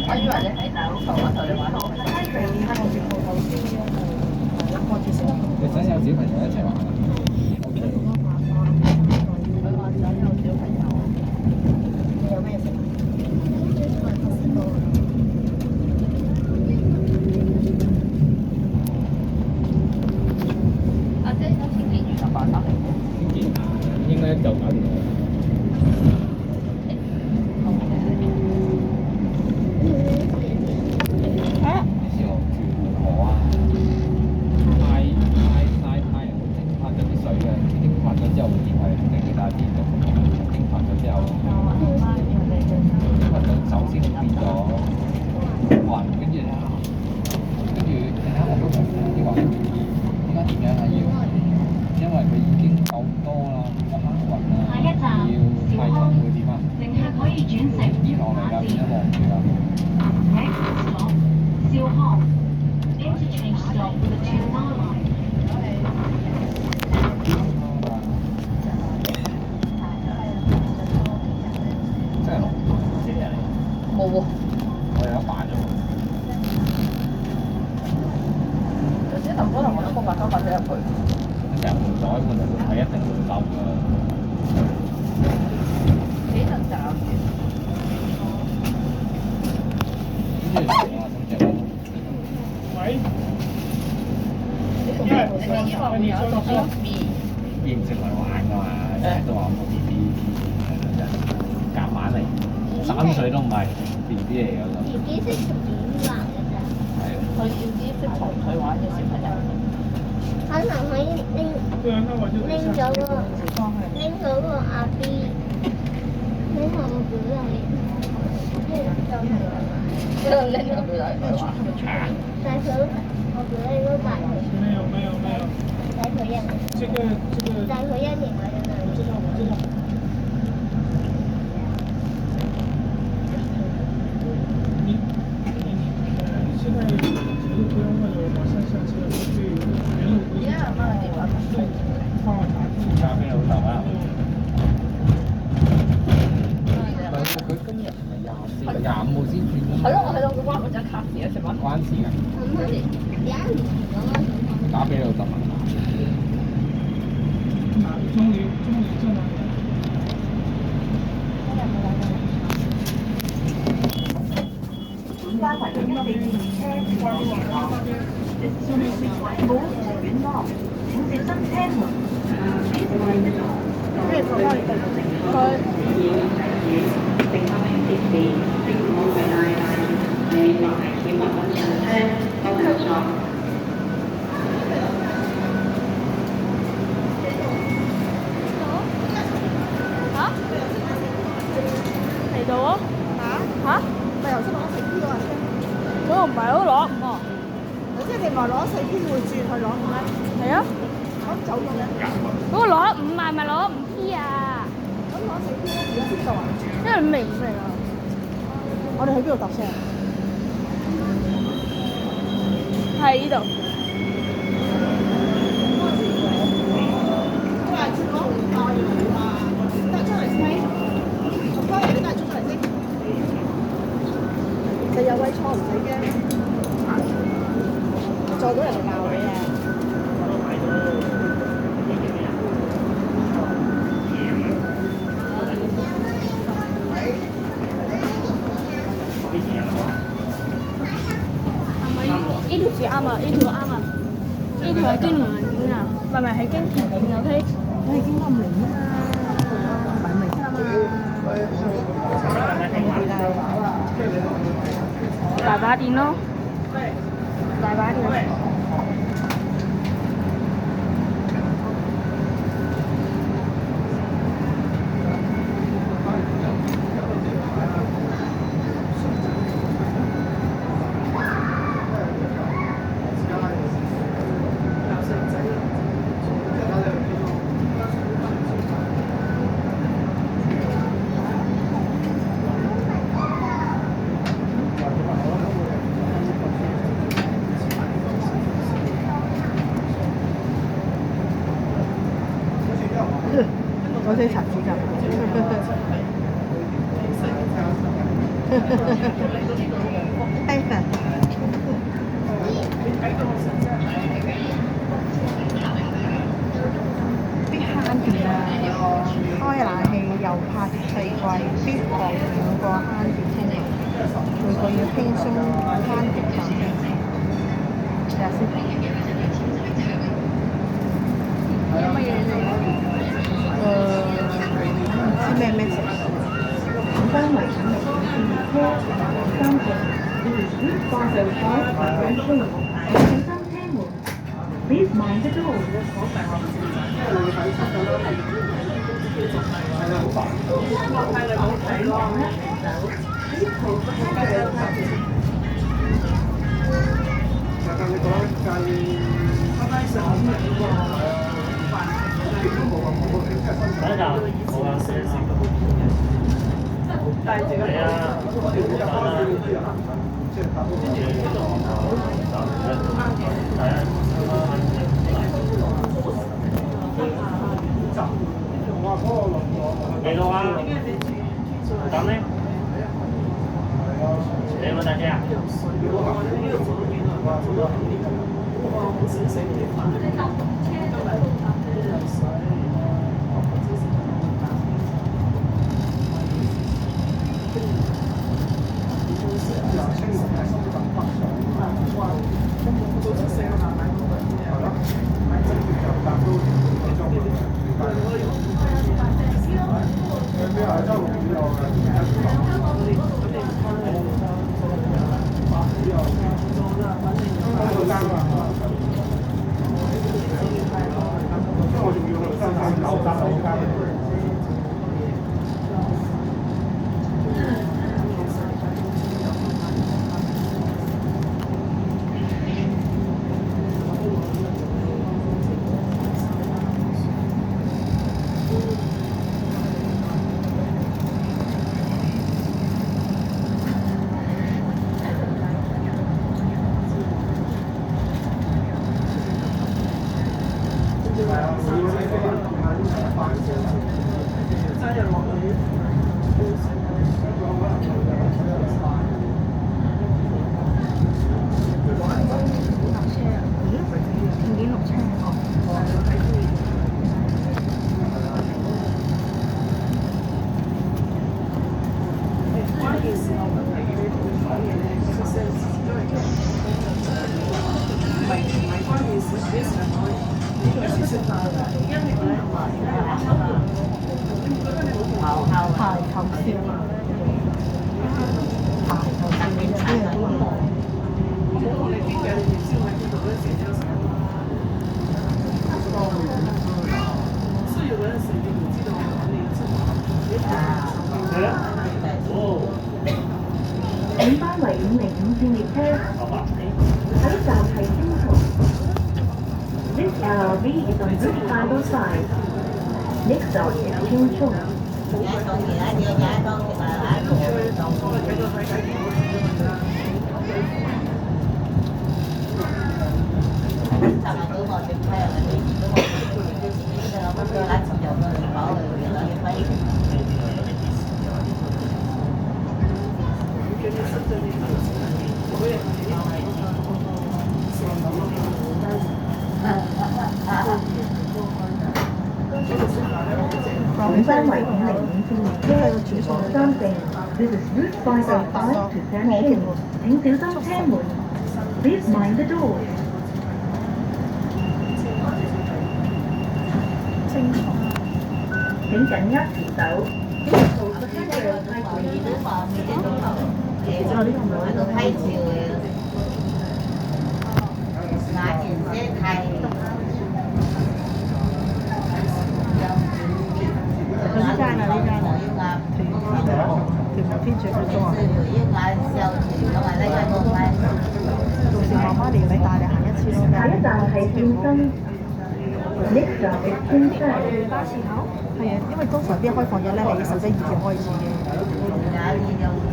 我以為你喺大陸頭嗰頭你玩落去。你想有小朋友一齊玩啊？OK。佢話想有小朋友。你有咩食？阿姐有錢幾元啊？830。千件應該夠搞掂。冇喎，我有一版啫喎。頭先林哥同我都講800仔入去。成袋我就會睇一定會收㗎。幾陣搞完？喂？你以為會有一個 BB？ 認識嚟玩㗎嘛，成日都話冇 BB， 夾硬嚟，3歲都唔係 BB 嚟㗎啦。BB 識點玩㗎咋？係啊。佢要啲識同佢玩嘅小朋友。可能可以拎咗個阿 B， 拎個表弟，拎個表弟嚟玩。帶佢我表弟都帶佢。沒有。帶佢一年。帶佢一年㗎真係。我知道。你現在节奏不用那个马上下车，去原路回去。对，放我茶具。交俾老豆啊！佢今日係24、25號先轉㗎嘛。係咯，我睇到佢關嗰張卡匙啊，食乜？關事㗎。打俾老豆啊！中旅在哪里？加埋佢一地電車前往前方，信號為保護遠方，請小心車門。咩放開佢？嚟到啊！嚇？咪頭先攞4P嗰個車，嗰個唔係嗰個攞5喎。即係你話攞4P會轉去攞5咧？係啊，咁走咗咧？嗰個攞5萬咪攞5P 啊！咁攞4P咧，而家邊度啊？因為505嚟㗎。我哋去邊度搭車啊？係呢度。你有位坐唔使驚，坐到人哋鬧你啊！呢條字啱啊！呢條啱啊！呢條係經5零啊，唔係係經2.0K。你係經5零啊嘛，唔係5零大把電咯，大把電。嗰啲陳子咁。啲慳電啊，開冷氣又拍四季，必學兩個慳電天氣，每個要輕鬆慳電飯。睇下先。有乜嘢嚟？唔知咩食。單位產力3條掛上海環境區，小心車門。Please mind the door。幾多啊？等呢？你有冇大姐啊？本班為505線列車，喺站係星途。This LRV is on Route 505. Next stop is Kim Chung. 本班為505線列車往三定。This is Route 505 to Sanshim. 請小心車門。Please mind the door. 請緊握扶手。天主佢做啊！到時媽媽年紀大，你行一次咯。下一站係健身。Next stop is 天山。係啊，因為通常啲開放日咧係11、2號開始嘅。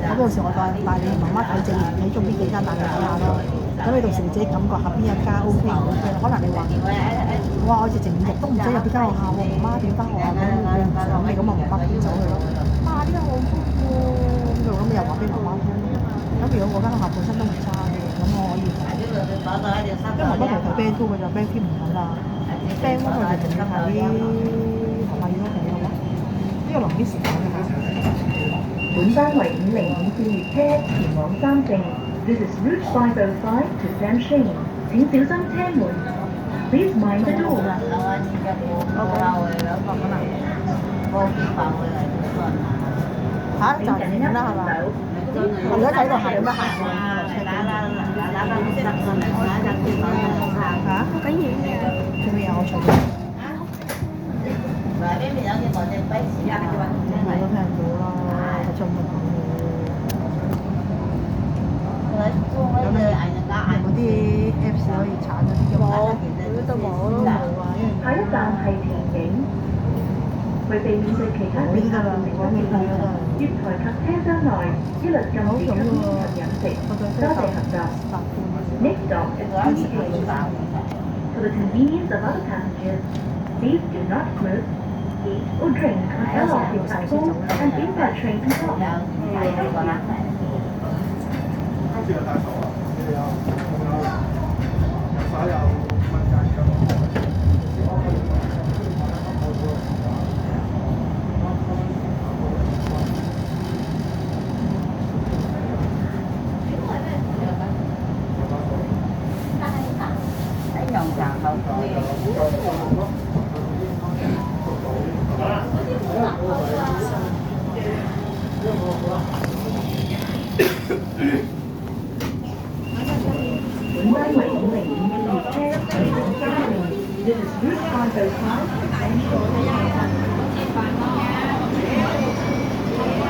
咁到時我帶你媽媽睇正睇中邊幾間帶你睇下咯。咁你到時你自己感覺下邊一間 OK 唔 OK？可能你話，哇！我直情5日都唔使入邊間學校喎，媽媽點翻學校咁？你唔想你咁啊，媽媽變走佢咯。呢間好舒服喎，咁你又話俾媽媽聽。咁如果嗰間學校本身都唔差嘅，咁我可以。因為我不同睇 Band 2嘅就 Band 3唔揾啦，Band 1佢哋仲要睇學校要求嘅話，呢個臨啲時間嘅嚇。本班為505線列車前往三聖。This is Route 505 to Samshing。請小心車門。Please mind the door。嚇就係咁啦，係嘛？我而家睇到係咁樣行喎。嚇？好緊要嘅。做咩啊？我隨便。我都聽唔到啦，我中文講嘅。有冇啲 Apps 可以鏟嗰啲嘅？冇，都冇咯，冇啊，因為下一站係田景。為避免對其他乘客造成不便，月台及車廂內一律禁止吸煙及飲食。多謝合作。Next stop is PK. For the convenience of other passengers, please do not smoke, eat or drink on LRT platforms and inside train compartments. 本班為505列車前往嘉定。This is Route 505 to Central。